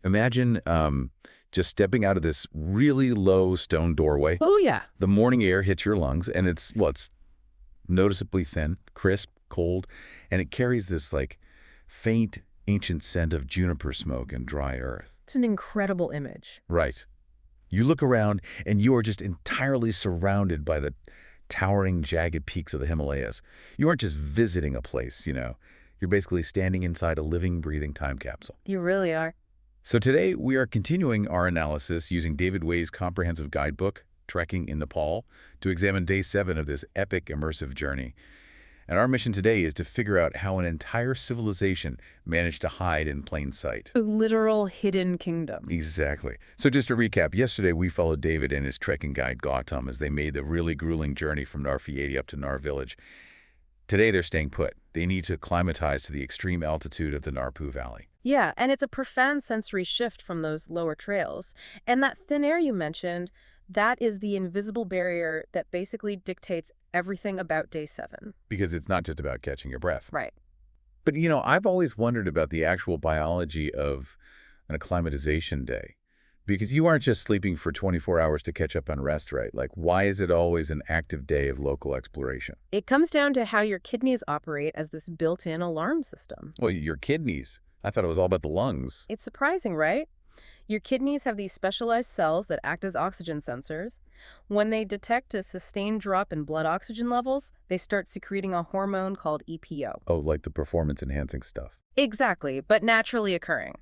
Imagine just stepping out of this really low stone doorway. Oh, yeah. The morning air hits your lungs, and it's noticeably thin, crisp, cold, and it carries this, like, faint, ancient scent of juniper smoke and dry earth. It's an incredible image. Right. You look around, and you are just entirely surrounded by the towering, jagged peaks of the Himalayas. You aren't just visiting a place, you know. You're basically standing inside a living, breathing time capsule. You really are. So today, we are continuing our analysis using David Way's comprehensive guidebook, Trekking in Nepal, to examine day 7 of this epic, immersive journey. And our mission today is to figure out how an entire civilization managed to hide in plain sight. A literal hidden kingdom. Exactly. So just to recap, yesterday we followed David and his trekking guide Gautam as they made the really grueling journey from Narfieti up to Nar village. Today they're staying put. They need to acclimatize to the extreme altitude of the Narpu Valley. Yeah, and it's a profound sensory shift from those lower trails. And that thin air you mentioned, that is the invisible barrier that basically dictates everything about day 7. Because it's not just about catching your breath. Right. But, you know, I've always wondered about the actual biology of an acclimatization day. Because you aren't just sleeping for 24 hours to catch up on rest, right? Like, why is it always an active day of local exploration? It comes down to how your kidneys operate as this built-in alarm system. Well, your kidneys. I thought it was all about the lungs. It's surprising, right? Your kidneys have these specialized cells that act as oxygen sensors. When they detect a sustained drop in blood oxygen levels, they start secreting a hormone called EPO. Oh, like the performance-enhancing stuff. Exactly, but naturally occurring.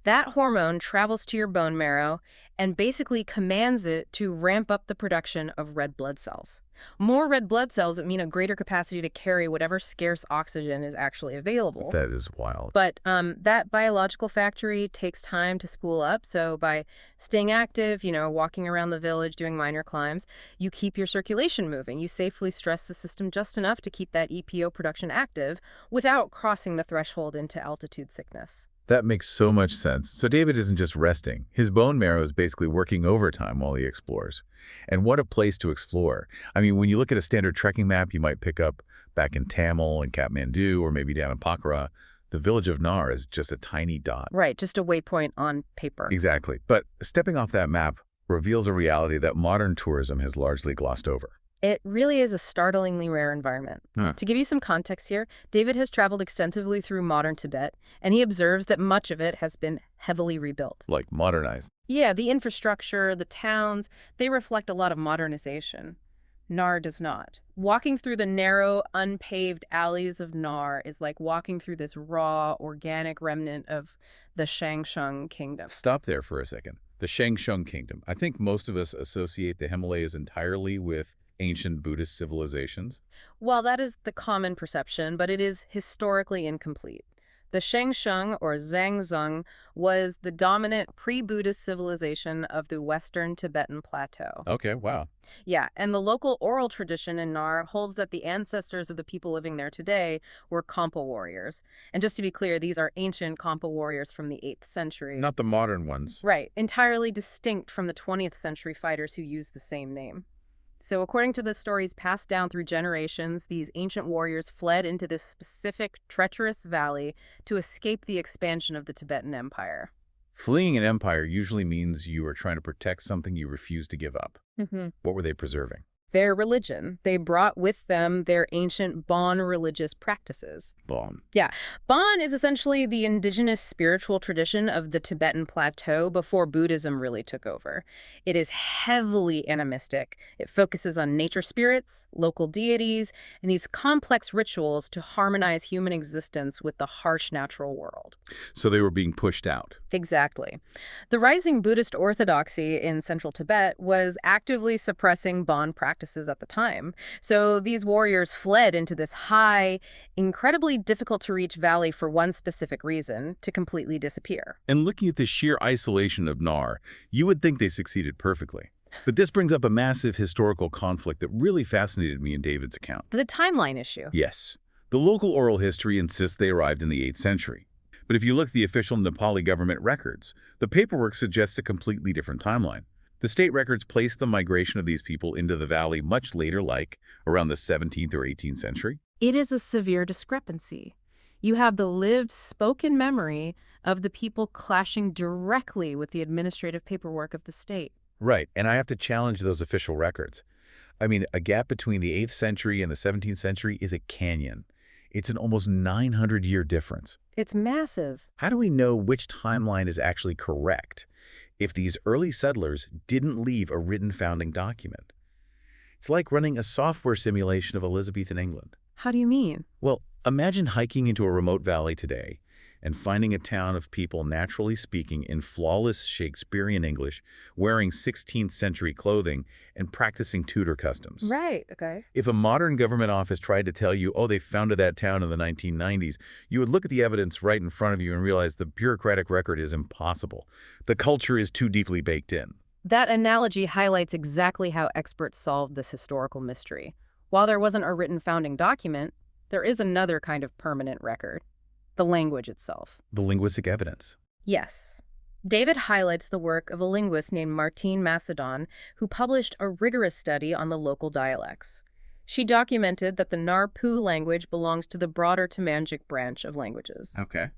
That hormone travels to your bone marrow and basically commands it to ramp up the production of red blood cells. More red blood cells mean a greater capacity to carry whatever scarce oxygen is actually available. That is wild. But that biological factory takes time to spool up. So by staying active, walking around the village, doing minor climbs, you keep your circulation moving. You safely stress the system just enough to keep that EPO production active without crossing the threshold into altitude sickness. That makes so much sense. So David isn't just resting. His bone marrow is basically working overtime while he explores. And what a place to explore. I mean, when you look at a standard trekking map you might pick up back in Tamil and Kathmandu or maybe down in Pokhara, the village of Nar is just a tiny dot. Right, just a waypoint on paper. Exactly. But stepping off that map reveals a reality that modern tourism has largely glossed over. It really is a startlingly rare environment. To give you some context here, David has traveled extensively through modern Tibet, and he observes that much of it has been heavily rebuilt. Like modernized. Yeah, the infrastructure, the towns, they reflect a lot of modernization. Nar does not. Walking through the narrow, unpaved alleys of Nar is like walking through this raw, organic remnant of the Shangshung kingdom. Stop there for a second. The Shangshung kingdom. I think most of us associate the Himalayas entirely with ancient Buddhist civilizations? Well, that is the common perception, but it is historically incomplete. The Shangshung, or Zhangzhung, was the dominant pre-Buddhist civilization of the western Tibetan plateau. Okay, wow. Yeah, and the local oral tradition in Nar holds that the ancestors of the people living there today were Khampa warriors. And just to be clear, these are ancient Khampa warriors from the 8th century. Not the modern ones. Right, entirely distinct from the 20th century fighters who use the same name. So according to the stories passed down through generations, these ancient warriors fled into this specific treacherous valley to escape the expansion of the Tibetan Empire. Fleeing an empire usually means you are trying to protect something you refuse to give up. What were they preserving? Their religion. They brought with them their ancient Bon religious practices. Bon. Yeah. Bon is essentially the indigenous spiritual tradition of the Tibetan plateau before Buddhism really took over. It is heavily animistic. It focuses on nature spirits, local deities, and these complex rituals to harmonize human existence with the harsh natural world. So they were being pushed out. Exactly. The rising Buddhist orthodoxy in central Tibet was actively suppressing Bon practices at the time. So these warriors fled into this high, incredibly difficult to reach valley for one specific reason, to completely disappear. And looking at the sheer isolation of Nar, you would think they succeeded perfectly. But this brings up a massive historical conflict that really fascinated me in David's account. The timeline issue. Yes. The local oral history insists they arrived in the 8th century. But if you look at the official Nepali government records, the paperwork suggests a completely different timeline. The state records place the migration of these people into the valley much later, like around the 17th or 18th century. It is a severe discrepancy. You have the lived spoken memory of the people clashing directly with the administrative paperwork of the state. Right, and I have to challenge those official records. I mean, a gap between the 8th century and the 17th century is a canyon. It's an almost 900-year difference. It's massive. How do we know which timeline is actually correct if these early settlers didn't leave a written founding document? It's like running a software simulation of Elizabethan England. How do you mean? Well, imagine hiking into a remote valley today and finding a town of people naturally speaking in flawless Shakespearean English, wearing 16th century clothing, and practicing Tudor customs. Right, okay. If a modern government office tried to tell you, oh, they founded that town in the 1990s, you would look at the evidence right in front of you and realize the bureaucratic record is impossible. The culture is too deeply baked in. That analogy highlights exactly how experts solved this historical mystery. While there wasn't a written founding document, there is another kind of permanent record: the language itself. The linguistic evidence. Yes. David highlights the work of a linguist named Martine Macedon, who published a rigorous study on the local dialects. She documented that the Nar-Pu language belongs to the broader Tamanjic branch of languages. Okay.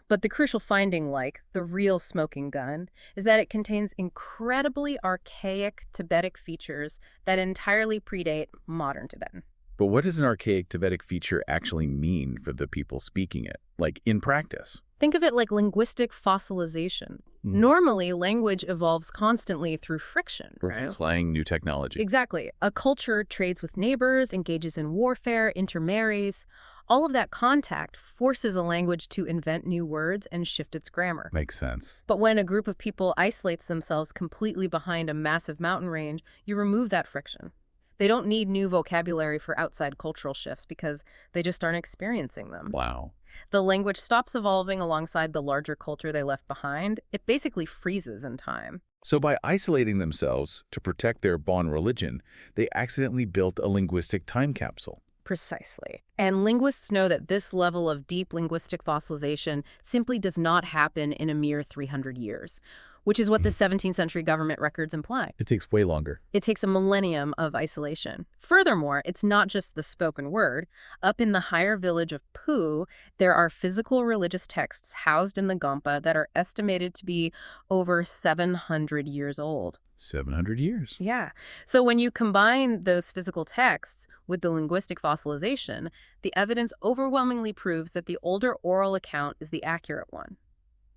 But the crucial finding, like the real smoking gun, is that it contains incredibly archaic Tibetic features that entirely predate modern Tibetan. But what does an archaic Tibetic feature actually mean for the people speaking it, like in practice? Think of it like linguistic fossilization. Normally, language evolves constantly through friction, right? Slang, new technology. Exactly. A culture trades with neighbors, engages in warfare, intermarries. All of that contact forces a language to invent new words and shift its grammar. Makes sense. But when a group of people isolates themselves completely behind a massive mountain range, you remove that friction. They don't need new vocabulary for outside cultural shifts because they just aren't experiencing them. Wow. The language stops evolving alongside the larger culture they left behind. It basically freezes in time. So by isolating themselves to protect their Bon religion, they accidentally built a linguistic time capsule. Precisely. And linguists know that this level of deep linguistic fossilization simply does not happen in a mere 300 years, which is what the 17th century government records imply. It takes way longer. It takes a millennium of isolation. Furthermore, it's not just the spoken word. Up in the higher village of Pu, there are physical religious texts housed in the Gompa that are estimated to be over 700 years old. 700 years. Yeah. So when you combine those physical texts with the linguistic fossilization, the evidence overwhelmingly proves that the older oral account is the accurate one.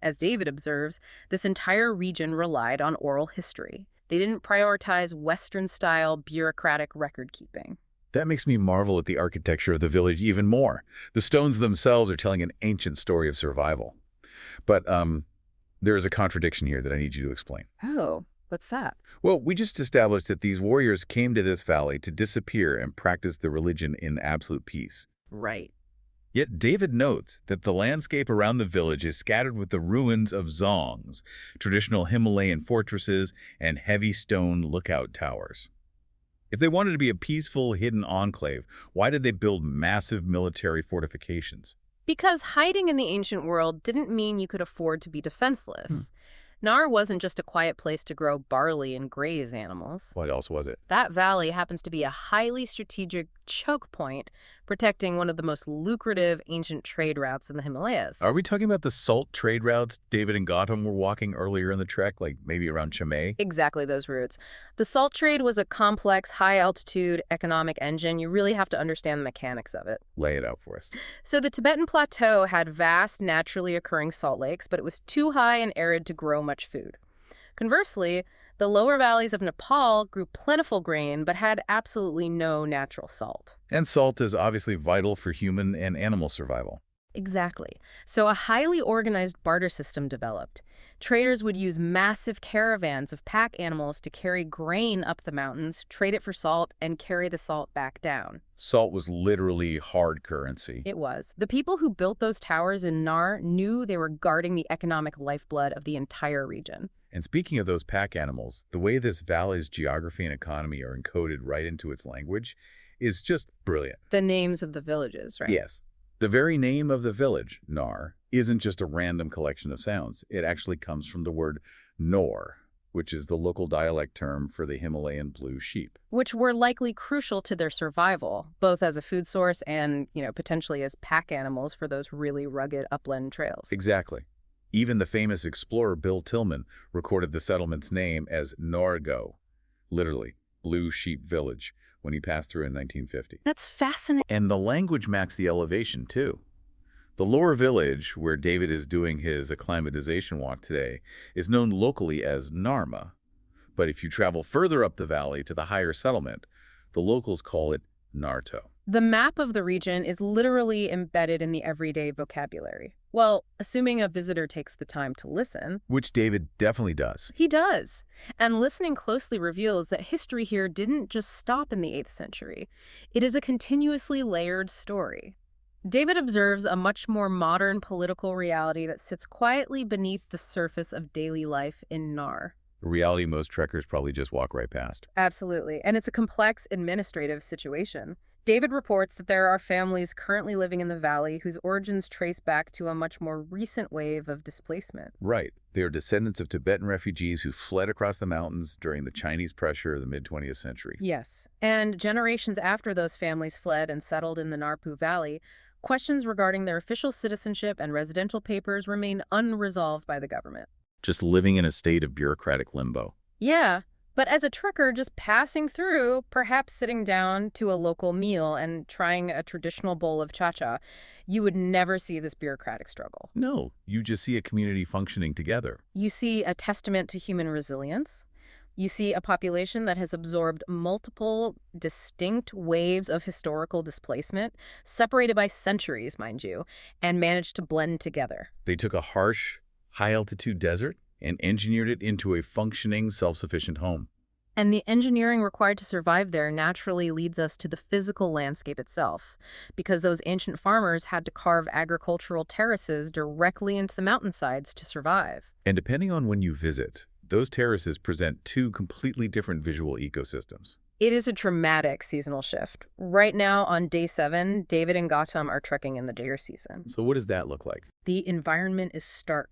As David observes, this entire region relied on oral history. They didn't prioritize Western-style bureaucratic record-keeping. That makes me marvel at the architecture of the village even more. The stones themselves are telling an ancient story of survival. But there is a contradiction here that I need you to explain. Oh, what's that? Well, we just established that these warriors came to this valley to disappear and practice the religion in absolute peace. Right. Yet David notes that the landscape around the village is scattered with the ruins of zongs, traditional Himalayan fortresses, and heavy stone lookout towers. If they wanted to be a peaceful, hidden enclave, why did they build massive military fortifications? Because hiding in the ancient world didn't mean you could afford to be defenseless. Nar wasn't just a quiet place to grow barley and graze animals. What else was it? That valley happens to be a highly strategic choke point, protecting one of the most lucrative ancient trade routes in the Himalayas. Are we talking about the salt trade routes David and Gautam were walking earlier in the trek, like maybe around Chimay? Exactly those routes. The salt trade was a complex, high-altitude economic engine. You really have to understand the mechanics of it. Lay it out for us. So the Tibetan Plateau had vast, naturally occurring salt lakes, but it was too high and arid to grow much food. Conversely, the lower valleys of Nepal grew plentiful grain but had absolutely no natural salt. And salt is obviously vital for human and animal survival. Exactly. So a highly organized barter system developed. Traders would use massive caravans of pack animals to carry grain up the mountains, trade it for salt, and carry the salt back down. Salt was literally hard currency. It was. The people who built those towers in Nar knew they were guarding the economic lifeblood of the entire region. And speaking of those pack animals, the way this valley's geography and economy are encoded right into its language is just brilliant. The names of the villages, right? Yes. The very name of the village, Nar, isn't just a random collection of sounds. It actually comes from the word Nor, which is the local dialect term for the Himalayan blue sheep. Which were likely crucial to their survival, both as a food source and, potentially as pack animals for those really rugged upland trails. Exactly. Even the famous explorer Bill Tillman recorded the settlement's name as Norgo, literally, Blue Sheep Village, when he passed through in 1950. That's fascinating. And the language matched the elevation, too. The lower village, where David is doing his acclimatization walk today, is known locally as Narma. But if you travel further up the valley to the higher settlement, the locals call it Narto. The map of the region is literally embedded in the everyday vocabulary. Well, assuming a visitor takes the time to listen. Which David definitely does. He does. And listening closely reveals that history here didn't just stop in the 8th century. It is a continuously layered story. David observes a much more modern political reality that sits quietly beneath the surface of daily life in Nar. A reality most trekkers probably just walk right past. Absolutely. And it's a complex administrative situation. David reports that there are families currently living in the valley whose origins trace back to a much more recent wave of displacement. Right. They are descendants of Tibetan refugees who fled across the mountains during the Chinese pressure of the mid-20th century. Yes. And generations after those families fled and settled in the Narpu Valley, questions regarding their official citizenship and residential papers remain unresolved by the government. Just living in a state of bureaucratic limbo. Yeah, but as a trekker just passing through, perhaps sitting down to a local meal and trying a traditional bowl of cha-cha, you would never see this bureaucratic struggle. No, you just see a community functioning together. You see a testament to human resilience. You see a population that has absorbed multiple distinct waves of historical displacement, separated by centuries, mind you, and managed to blend together. They took a harsh, high-altitude desert and engineered it into a functioning, self-sufficient home. And the engineering required to survive there naturally leads us to the physical landscape itself, because those ancient farmers had to carve agricultural terraces directly into the mountainsides to survive. And depending on when you visit, those terraces present two completely different visual ecosystems. It is a dramatic seasonal shift. Right now, on day 7, David and Gautam are trekking in the deer season. So what does that look like? The environment is stark.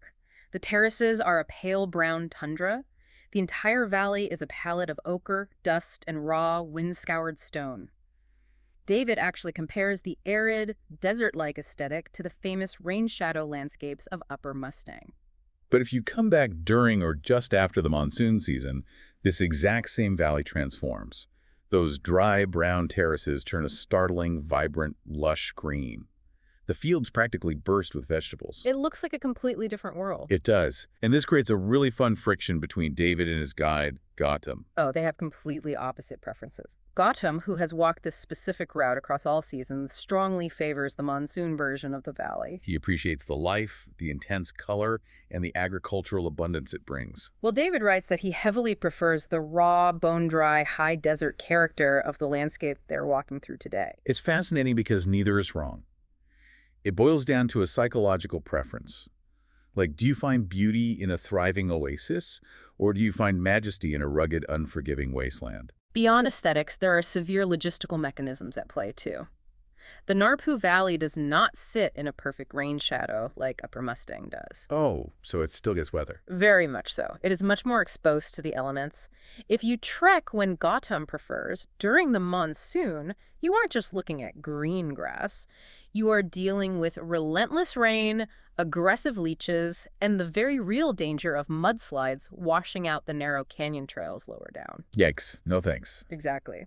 The terraces are a pale brown tundra. The entire valley is a palette of ochre, dust, and raw, wind-scoured stone. David actually compares the arid, desert-like aesthetic to the famous rain shadow landscapes of Upper Mustang. But if you come back during or just after the monsoon season, this exact same valley transforms. Those dry, brown terraces turn a startling, vibrant, lush green. The fields practically burst with vegetables. It looks like a completely different world. It does. And this creates a really fun friction between David and his guide, Gautam. Oh, they have completely opposite preferences. Gautam, who has walked this specific route across all seasons, strongly favors the monsoon version of the valley. He appreciates the life, the intense color, and the agricultural abundance it brings. Well, David writes that he heavily prefers the raw, bone-dry, high desert character of the landscape they're walking through today. It's fascinating because neither is wrong. It boils down to a psychological preference. Like, do you find beauty in a thriving oasis, or do you find majesty in a rugged, unforgiving wasteland? Beyond aesthetics, there are severe logistical mechanisms at play, too. The Narpu Valley does not sit in a perfect rain shadow like Upper Mustang does. Oh, so it still gets weather. Very much so. It is much more exposed to the elements. If you trek when Gautam prefers, during the monsoon, you aren't just looking at green grass. You are dealing with relentless rain, aggressive leeches, and the very real danger of mudslides washing out the narrow canyon trails lower down. Yikes. No thanks. Exactly.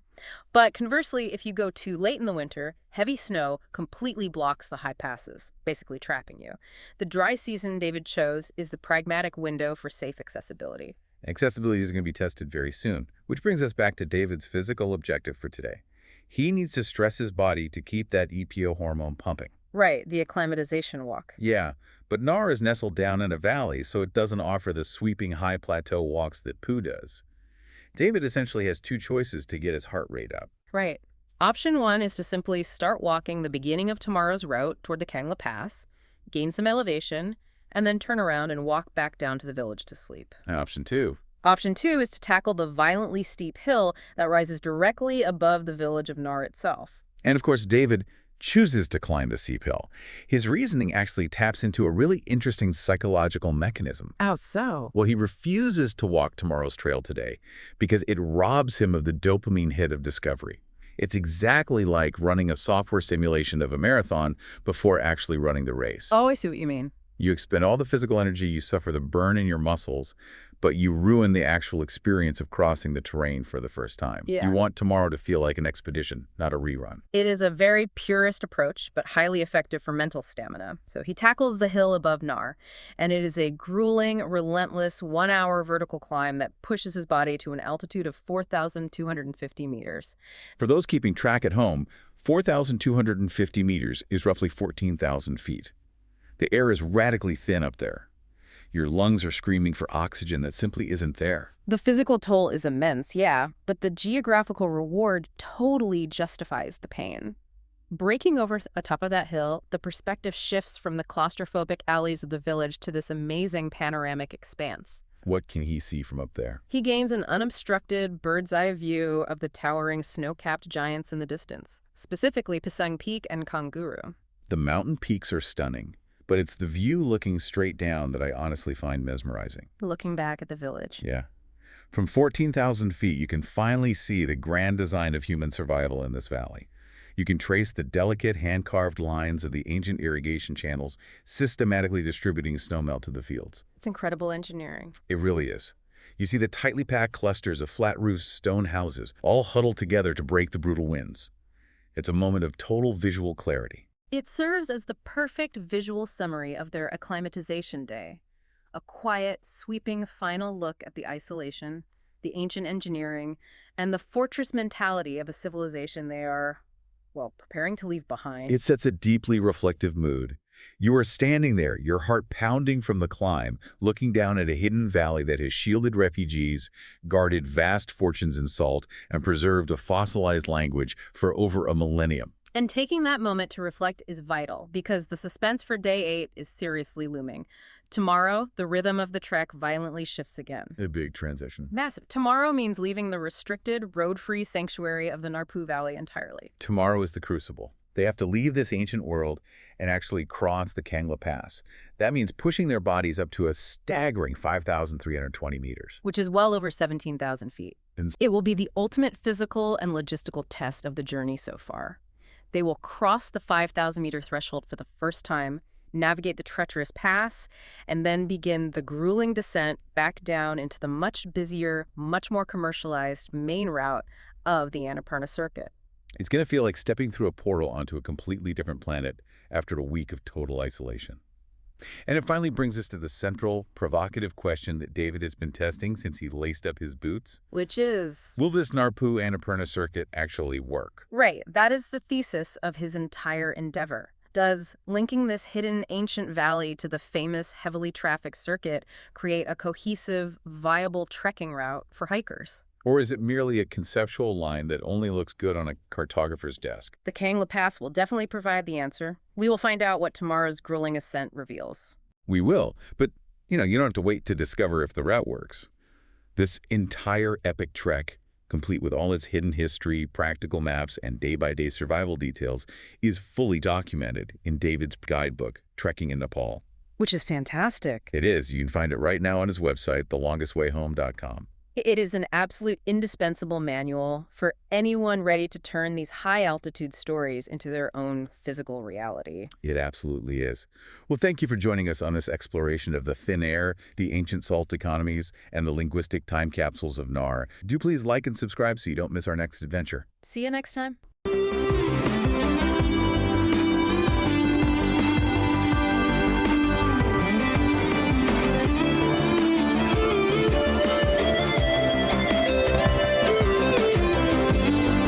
But conversely, if you go too late in the winter, heavy snow completely blocks the high passes, basically trapping you. The dry season David chose is the pragmatic window for safe accessibility. Accessibility is going to be tested very soon, which brings us back to David's physical objective for today. He needs to stress his body to keep that EPO hormone pumping. Right, the acclimatization walk. Yeah, but Nar is nestled down in a valley, so it doesn't offer the sweeping high plateau walks that Pooh does. David essentially has two choices to get his heart rate up. Right. Option 1 is to simply start walking the beginning of tomorrow's route toward the Kangla Pass, gain some elevation, and then turn around and walk back down to the village to sleep. And option 2. Option 2 is to tackle the violently steep hill that rises directly above the village of Nar itself. And of course, David chooses to climb the steep hill. His reasoning actually taps into a really interesting psychological mechanism. How so? Well, he refuses to walk tomorrow's trail today because it robs him of the dopamine hit of discovery. It's exactly like running a software simulation of a marathon before actually running the race. Oh, I see what you mean. You expend all the physical energy, you suffer the burn in your muscles, but you ruin the actual experience of crossing the terrain for the first time. Yeah. You want tomorrow to feel like an expedition, not a rerun. It is a very purist approach, but highly effective for mental stamina. So he tackles the hill above Nar, and it is a grueling, relentless 1-hour vertical climb that pushes his body to an altitude of 4,250 meters. For those keeping track at home, 4,250 meters is roughly 14,000 feet. The air is radically thin up there. Your lungs are screaming for oxygen that simply isn't there. The physical toll is immense, yeah, but the geographical reward totally justifies the pain. Breaking over atop of that hill, the perspective shifts from the claustrophobic alleys of the village to this amazing panoramic expanse. What can he see from up there? He gains an unobstructed bird's-eye view of the towering snow-capped giants in the distance, specifically Pisang Peak and Kanguru. The mountain peaks are stunning, but it's the view looking straight down that I honestly find mesmerizing. Looking back at the village. Yeah. From 14,000 feet, you can finally see the grand design of human survival in this valley. You can trace the delicate hand-carved lines of the ancient irrigation channels systematically distributing snowmelt to the fields. It's incredible engineering. It really is. You see the tightly packed clusters of flat-roofed stone houses, all huddled together to break the brutal winds. It's a moment of total visual clarity. It serves as the perfect visual summary of their acclimatization day. A quiet, sweeping final look at the isolation, the ancient engineering, and the fortress mentality of a civilization they are, well, preparing to leave behind. It sets a deeply reflective mood. You are standing there, your heart pounding from the climb, looking down at a hidden valley that has shielded refugees, guarded vast fortunes in salt, and preserved a fossilized language for over a millennium. And taking that moment to reflect is vital, because the suspense for day 8 is seriously looming. Tomorrow, the rhythm of the trek violently shifts again. A big transition. Massive. Tomorrow means leaving the restricted, road-free sanctuary of the Narpu Valley entirely. Tomorrow is the crucible. They have to leave this ancient world and actually cross the Kangla Pass. That means pushing their bodies up to a staggering 5,320 meters. Which is well over 17,000 feet. It will be the ultimate physical and logistical test of the journey so far. They will cross the 5,000-meter threshold for the first time, navigate the treacherous pass, and then begin the grueling descent back down into the much busier, much more commercialized main route of the Annapurna Circuit. It's going to feel like stepping through a portal onto a completely different planet after a week of total isolation. And it finally brings us to the central, provocative question that David has been testing since he laced up his boots. Which is... will this Narpu Annapurna Circuit actually work? Right, that is the thesis of his entire endeavor. Does linking this hidden ancient valley to the famous heavily trafficked circuit create a cohesive, viable trekking route for hikers? Or is it merely a conceptual line that only looks good on a cartographer's desk? The Kangla Pass will definitely provide the answer. We will find out what tomorrow's grueling ascent reveals. We will, but you don't have to wait to discover if the route works. This entire epic trek, complete with all its hidden history, practical maps, and day-by-day survival details, is fully documented in David's guidebook, Trekking in Nepal. Which is fantastic. It is. You can find it right now on his website, thelongestwayhome.com. It is an absolute indispensable manual for anyone ready to turn these high-altitude stories into their own physical reality. It absolutely is. Well, thank you for joining us on this exploration of the thin air, the ancient salt economies, and the linguistic time capsules of Nar. Do please like and subscribe so you don't miss our next adventure. See you next time.